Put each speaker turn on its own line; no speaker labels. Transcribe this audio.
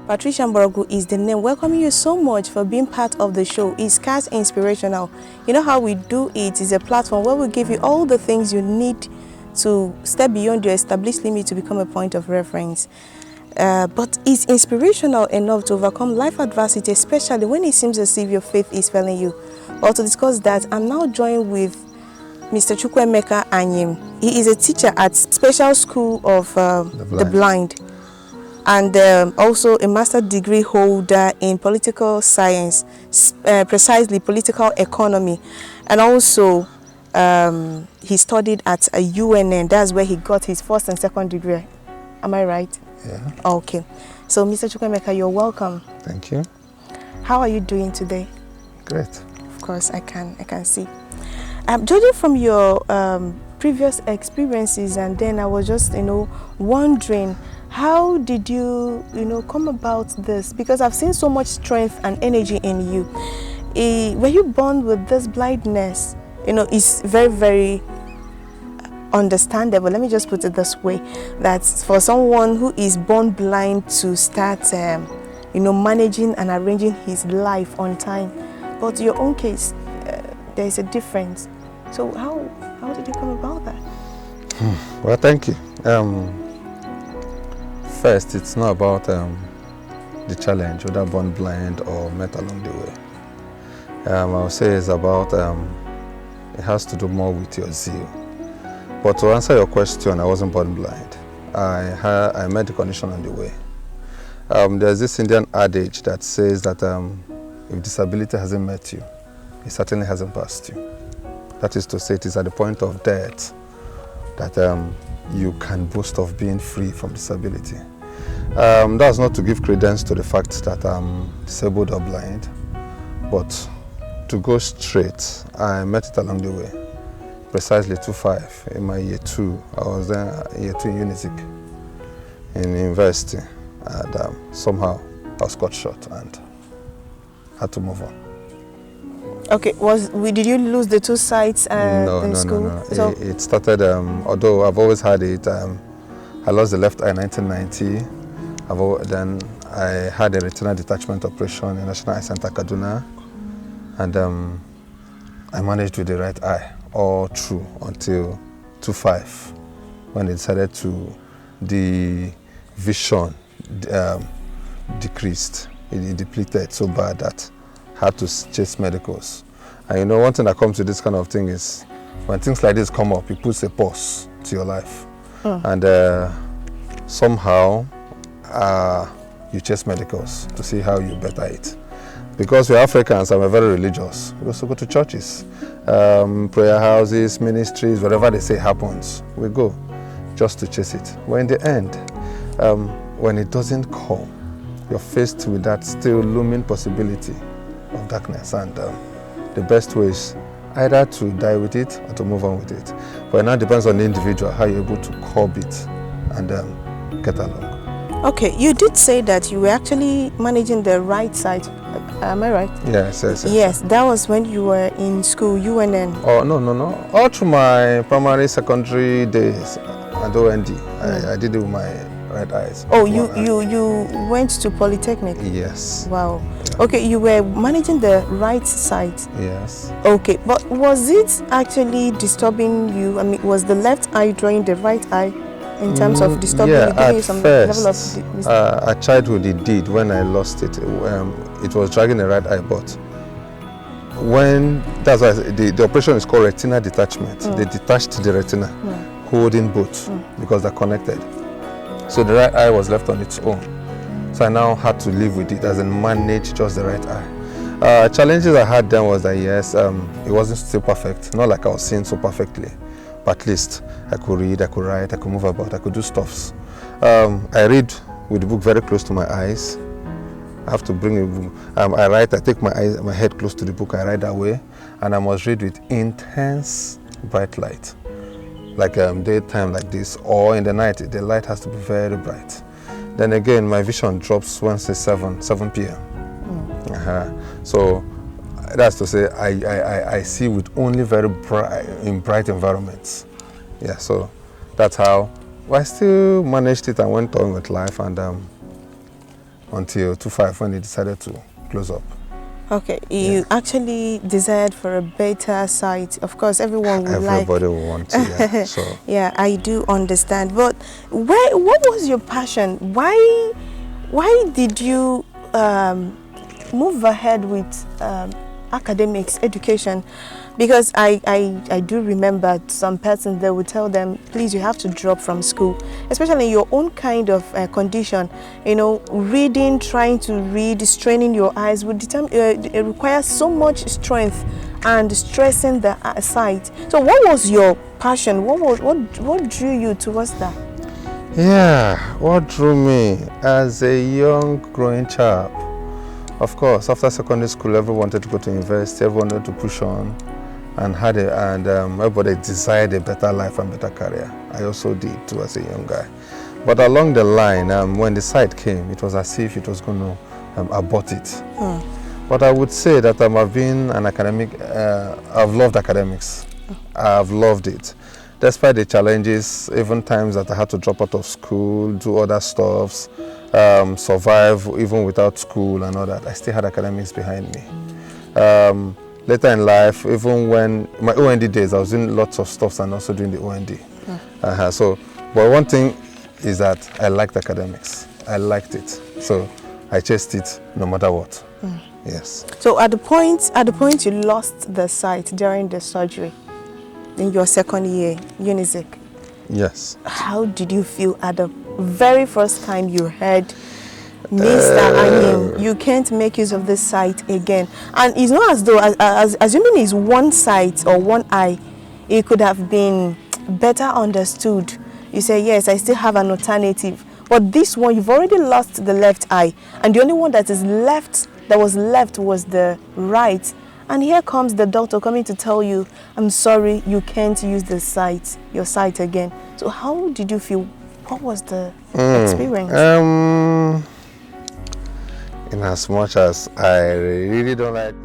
Patricia Mgborogwu is the name. Welcoming you so much for being part of the show. It's Cast Inspirational. You know how we do it is a platform where we give you all the things you need to step beyond your established limit to become a point of reference. But it's inspirational enough to overcome life adversity, especially when it seems as if your faith is failing you. Well, to discuss that, I'm now joined with Mr. Chukwuemeka Anyim. He is a teacher at Special School of the Blind. And also a master's degree holder in political science, precisely political economy. And also he studied at a UNN. That's where he got his first and second degree. Am I right?
Yeah.
Okay. So Mr. Chukwuemeka, you're welcome.
Thank you.
How are you doing today?
Great.
Of course, I can see. Judging from your previous experiences, and then I was just, wondering, how did you, come about this? Because I've seen so much strength and energy in you. Were you born with this blindness? It's very, very understandable. Let me just put it this way, that for someone who is born blind to start, managing and arranging his life on time. But your own case, there is a difference. So how did you come about that?
Well, thank you. First, it's not about the challenge, whether born blind or met along the way. I would say it's about, it has to do more with your zeal. But to answer your question, I wasn't born blind. I met the condition on the way. There's this Indian adage that says that if disability hasn't met you, it certainly hasn't passed you. That is to say, it is at the point of death that you can boast of being free from disability. That's not to give credence to the fact that I'm disabled or blind, but to go straight, I met it along the way. Precisely 2.5 in my year 2. I was there year 2 in Unizik in university, and somehow I was cut short and had to move on.
Okay, did you lose the 2 sites in school?
No. So it started, although I've always had it, I lost the left eye in 1990. Then I had a retinal detachment operation in National Eye Center, Kaduna, and I managed with the right eye all through until 2.5, when they decided the vision decreased. It depleted so bad that I had to chase medicals. And one thing that comes to this kind of thing is when things like this come up, it puts a pause to your life. And somehow you chase medicals to see how you better it. Because we're Africans and we're very religious, we also go to churches, prayer houses, ministries, whatever they say happens, we go just to chase it. Well, in the end, when it doesn't come, you're faced with that still looming possibility of darkness, and the best way is either to die with it or to move on with it. But it now depends on the individual, how you're able to curb it and get along. Okay,
you did say that you were actually managing the right side. Am I right?
Yes.
Yes, that was when you were in school, UNN.
Oh, no. All through my primary, secondary days and OND, I did it with my right eyes.
Oh, you went to Polytechnic?
Yes.
Wow. Yeah. Okay, you were managing the right side?
Yes.
Okay, but was it actually disturbing you? I mean, was the left eye drawing the right eye in terms of disturbing you, giving you some level of...
at childhood it did. When I lost it, it was dragging the right eye, but that's why the operation is called retinal detachment. They detached the retina, holding both because they're connected. So the right eye was left on its own. So I now had to live with it as in manage just the right eye. Challenges I had then was that yes, it wasn't still perfect. Not like I was seeing so perfectly, but at least I could read, I could write, I could move about, I could do stuffs. I read with the book very close to my eyes. I have to bring a book. I write, I take my head close to the book, I write that way, and I must read with intense bright light. Like daytime like this, or in the night, the light has to be very bright. Then again, my vision drops once it's 7 p.m. So that's to say, I see with only very bright environments. Yeah, so that's how I still managed it and went on with life, and until 2005 when they decided to close up.
Okay, you actually desired for a better sight. Of course, everyone would
Everybody will want to, yeah. So.
Yeah, I do understand. But what was your passion? Why did you move ahead with academics, education? Because I do remember some persons that would tell them, please, you have to drop from school, especially in your own kind of condition. You know, reading, trying to read, straining your eyes would it requires so much strength and stressing the sight. So what was your passion? What drew you towards that?
Yeah, what drew me as a young growing chap? Of course, after secondary school, everyone wanted to go to university, everyone wanted to push on. And everybody desired a better life and better career. I also did too as a young guy. But along the line, when the sight came, it was as if it was going to abort it. But I would say that I've been an academic, I've loved academics. I've loved it. Despite the challenges, even times that I had to drop out of school, do other stuffs, survive even without school and all that, I still had academics behind me. Later in life, even when my OND days, I was doing lots of stuff and also doing the OND. But one thing is that I liked academics. I liked it, so I chased it no matter what. Yes. So
at the point you lost the sight during the surgery, in your second year, UNIZIC.
Yes.
How did you feel at the very first time you heard, Mr. Anyim, you can't make use of this sight again? And it's not as though, assuming it's one sight or one eye, it could have been better understood. You say, yes, I still have an alternative. But this one, you've already lost the left eye. And the only one that was left was the right. And here comes the doctor coming to tell you, I'm sorry, you can't use your sight again. So how did you feel? What was the experience?
In as much as I really don't like